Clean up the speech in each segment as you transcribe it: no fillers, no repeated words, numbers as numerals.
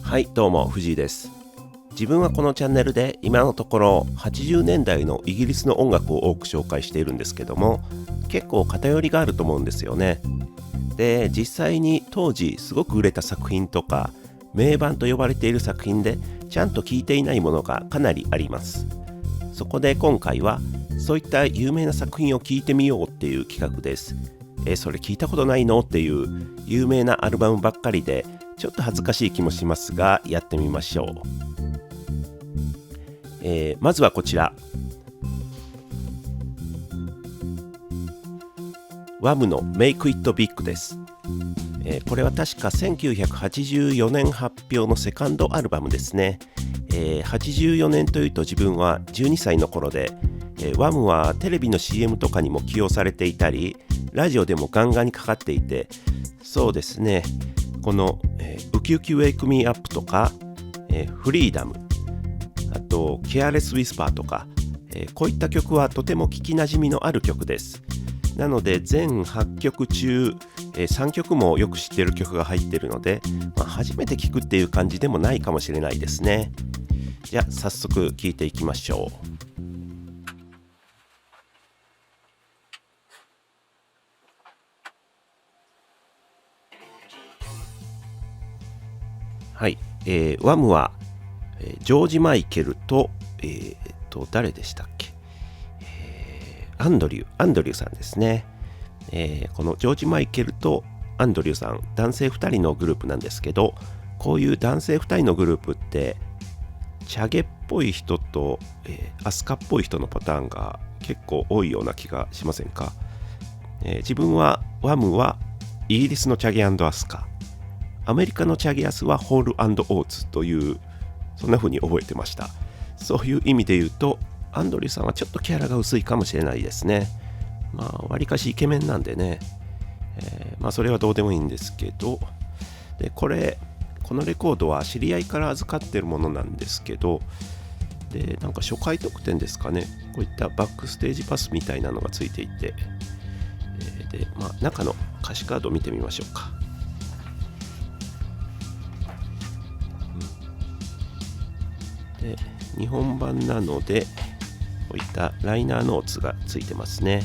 はい、どうも藤井です。自分はこのチャンネルで今のところ80年代のイギリスの音楽を多く紹介しているんですけども、結構偏りがあると思うんですよね。で、実際に当時すごく売れた作品とか名盤と呼ばれている作品でちゃんと聴いていないものがかなりあります。そこで今回はそういった有名な作品を聴いてみようっていう企画です。それ聞いたことないのっていう有名なアルバムばっかりでちょっと恥ずかしい気もしますが、やってみましょう。まずはこちら、ワムの Make It Big です。これは確か1984年発表のセカンドアルバムですね。84年というと自分は12歳の頃で、ワムはテレビの CM とかにも起用されていたり、ラジオでもガンガンにかかっていて、そうですね、この、ウキウキウェイクミーアップとか、フリーダム、あとケアレスウィスパーとか、こういった曲はとても聞きなじみのある曲です。なので全8曲中、3曲もよく知っている曲が入っているので、初めて聞くっていう感じでもないかもしれないですね。じゃあ早速聞いていきましょう。はい、ワムは、ジョージ・マイケルと、誰でしたっけ、アンドリューさんですね。このジョージ・マイケルとアンドリューさん、男性2人のグループなんですけど、こういう男性2人のグループってチャゲっぽい人と、アスカっぽい人のパターンが結構多いような気がしませんか？自分はワムはイギリスのチャゲ&アスカ、アメリカのチャゲアスはホール&オーツという、そんな風に覚えてました。そういう意味で言うとアンドリューさんはちょっとキャラが薄いかもしれないですね。わりかしイケメンなんでね、それはどうでもいいんですけど、でこのレコードは知り合いから預かってるものなんですけど、でなんか初回特典ですかね、こういったバックステージパスみたいなのがついていて、で中の歌詞カードを見てみましょうか。で日本版なのでこういったライナーノーツがついてますね。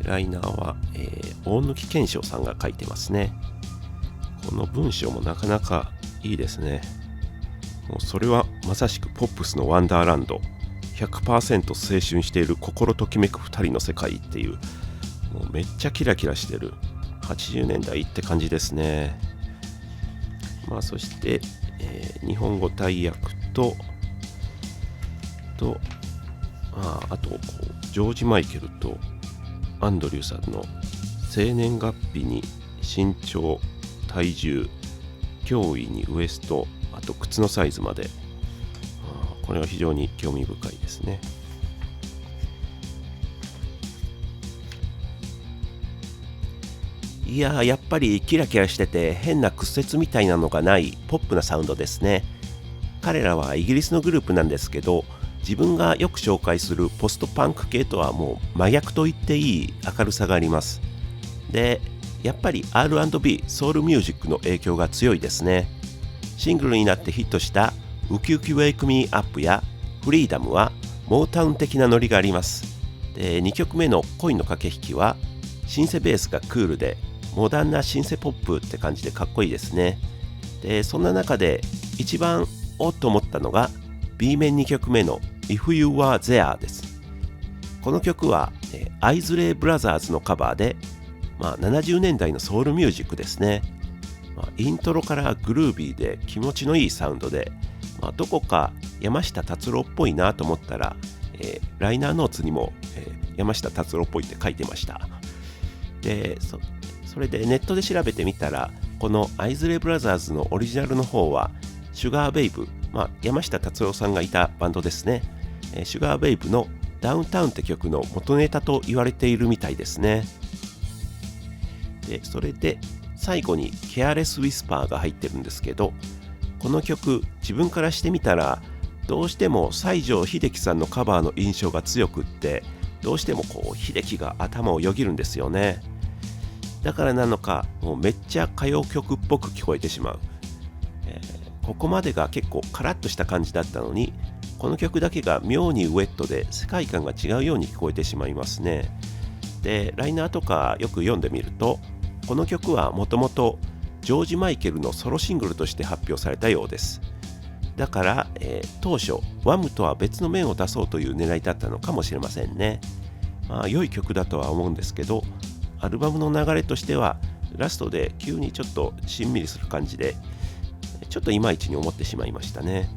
ライナーは、大貫健章さんが書いてますね。この文章もなかなかいいですね。もうそれはまさしくポップスのワンダーランド、 100% 青春している心ときめく2人の世界っていう、もうめっちゃキラキラしてる80年代って感じですね。そして、日本語大訳とあとジョージ・マイケルとアンドリューさんの生年月日に身長、体重、胸囲にウエスト、あと靴のサイズまで、これは非常に興味深いですね。いやー、やっぱりキラキラしてて変な屈折みたいなのがないポップなサウンドですね。彼らはイギリスのグループなんですけど、自分がよく紹介するポストパンク系とはもう真逆と言っていい明るさがあります。で、やっぱり R&B、ソウルミュージックの影響が強いですね。シングルになってヒットしたウキウキウェイクミーアップやフリーダムはモータウン的なノリがあります。で、2曲目の恋の駆け引きはシンセベースがクールでモダンなシンセポップって感じでかっこいいですね。で、そんな中で一番おっと思ったのが B 面2曲目の If You Were There です。この曲はアイズレイブラザーズのカバーで、70年代のソウルミュージックですね。イントロからグルービーで気持ちのいいサウンドで、どこか山下達郎っぽいなと思ったら、ライナーノーツにも、山下達郎っぽいって書いてました。で、それでネットで調べてみたら、このアイズレイブラザーズのオリジナルの方はシュガーベイブ、山下達郎さんがいたバンドですね。シュガーベイブのダウンタウンって曲の元ネタと言われているみたいですね。で、それで最後にケアレスウィスパーが入ってるんですけど、この曲自分からしてみたらどうしても西城秀樹さんのカバーの印象が強くって、どうしても秀樹が頭をよぎるんですよね。だからなのかもうめっちゃ歌謡曲っぽく聞こえてしまう。ここまでが結構カラッとした感じだったのに、この曲だけが妙にウェットで世界観が違うように聞こえてしまいますね。で、ライナーとかよく読んでみると、この曲はもともとジョージ・マイケルのソロシングルとして発表されたようです。だから、当初ワムとは別の面を出そうという狙いだったのかもしれませんね。良い曲だとは思うんですけど、アルバムの流れとしてはラストで急にちょっとしんみりする感じで、ちょっといまいちに思ってしまいましたね。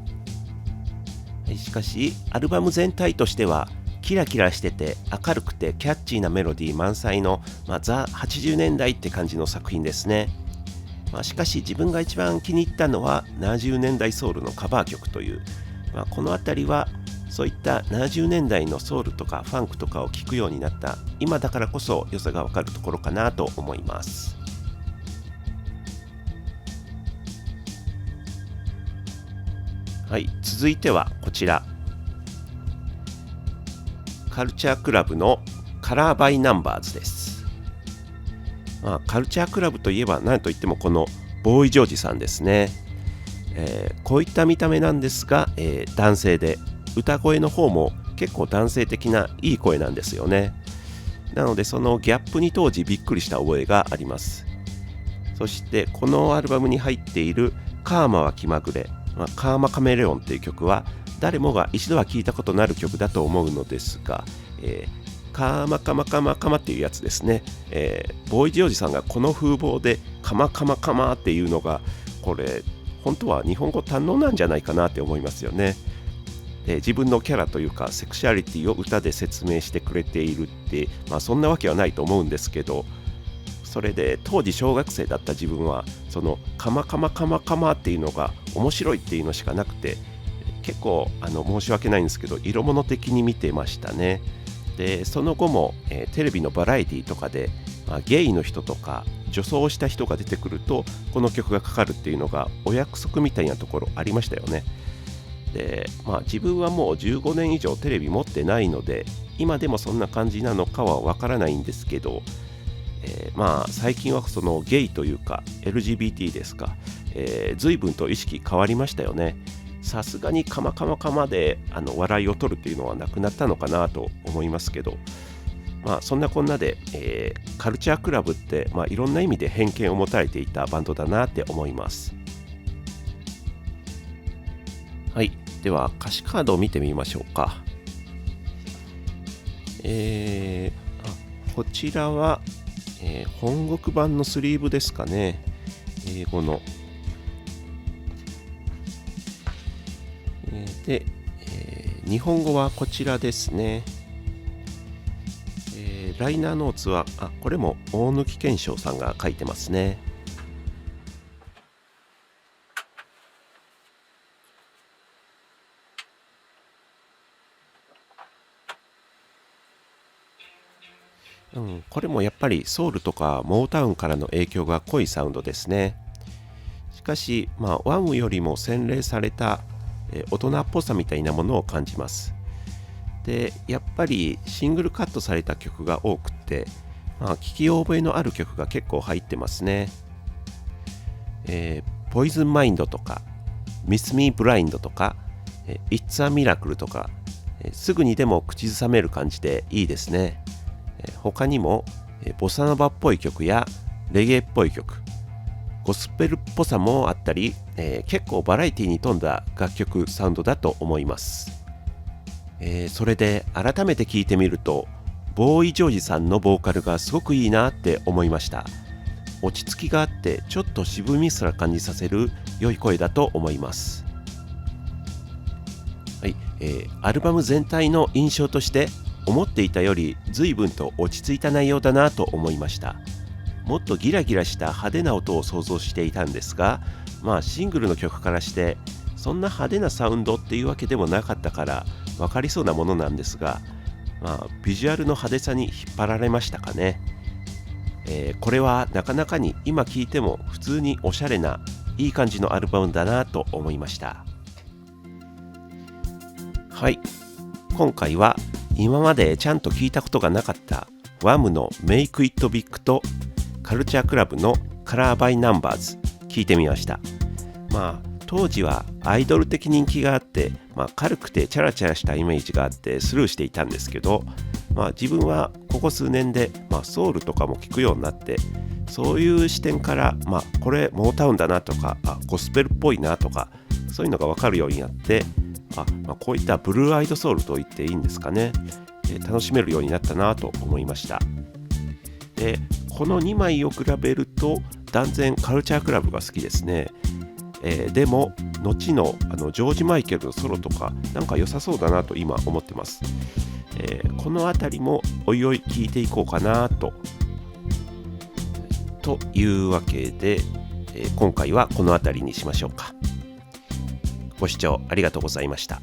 しかしアルバム全体としてはキラキラしてて明るくてキャッチーなメロディー満載の、ザ80年代って感じの作品ですね。しかし自分が一番気に入ったのは70年代ソウルのカバー曲という、この辺りはそういった70年代のソウルとかファンクとかを聴くようになった今だからこそ良さがわかるところかなと思います。はい、続いてはこちら、カルチャークラブのカラーバイナンバーズです。カルチャークラブといえば何といってもこのボーイジョージさんですね。こういった見た目なんですが、男性で歌声の方も結構男性的ないい声なんですよね。なのでそのギャップに当時びっくりした覚えがあります。そしてこのアルバムに入っているカーマは気まぐれ、カーマカメレオンっていう曲は誰もが一度は聴いたことのある曲だと思うのですが、カーマカマカマカマっていうやつですね。ボーイジョージさんがこの風貌でカマカマカマっていうのが、これ本当は日本語堪能なんじゃないかなって思いますよね。自分のキャラというかセクシャリティを歌で説明してくれているって、そんなわけはないと思うんですけど、それで当時小学生だった自分はそのカマカマカマカマっていうのが面白いっていうのしかなくて、結構申し訳ないんですけど色物的に見てましたね。でその後も、テレビのバラエティとかで、ゲイの人とか女装した人が出てくるとこの曲がかかるっていうのがお約束みたいなところありましたよね。で、自分はもう15年以上テレビ持ってないので今でもそんな感じなのかはわからないんですけど、最近はそのゲイというか LGBT ですか、随分と意識変わりましたよね。さすがにカマカマカマで笑いを取るっていうのはなくなったのかなと思いますけど、そんなこんなで、カルチャークラブって、いろんな意味で偏見を持たれていたバンドだなって思います。はい、では歌詞カードを見てみましょうか。こちらは、本国版のスリーブですかね。英語の。で、日本語はこちらですね。ライナーノーツはこれも大貫健章さんが書いてますね。これもやっぱりソウルとかモータウンからの影響が濃いサウンドですね。しかし、ワムよりも洗練された、大人っぽさみたいなものを感じます。で、やっぱりシングルカットされた曲が多くて、聞き覚えのある曲が結構入ってますね。ポイズンマインドとか、ミスミーブラインドとか、It's a Miracle とか、すぐにでも口ずさめる感じでいいですね。他にも、ボサノバっぽい曲やレゲエっぽい曲、ゴスペルっぽさもあったり、結構バラエティに富んだ楽曲サウンドだと思います。それで改めて聴いてみるとボーイ・ジョージさんのボーカルがすごくいいなって思いました。落ち着きがあってちょっと渋みすら感じさせる良い声だと思います。はい、アルバム全体の印象として思っていたより随分と落ち着いた内容だなと思いました。もっとギラギラした派手な音を想像していたんですが、シングルの曲からしてそんな派手なサウンドっていうわけでもなかったから分かりそうなものなんですが、ビジュアルの派手さに引っ張られましたかね。これはなかなかに今聴いても普通におしゃれないい感じのアルバムだなと思いました。はい、今回は今までちゃんと聞いたことがなかったワムの Make It Big とカルチャークラブのカラーバイナンバーズ聞いてみました。当時はアイドル的人気があって、軽くてチャラチャラしたイメージがあってスルーしていたんですけど、自分はここ数年で、ソウルとかも聞くようになって、そういう視点から、これモータウンだなとか、ゴスペルっぽいなとか、そういうのが分かるようになって、こういったブルーアイドソウルと言っていいんですかね、楽しめるようになったなと思いました。で、この2枚を比べると断然カルチャークラブが好きですね。でも後のジョージ・マイケルのソロとかなんか良さそうだなと今思ってます。このあたりもおいおい聞いていこうかなというわけで、今回はこのあたりにしましょうか。ご視聴ありがとうございました。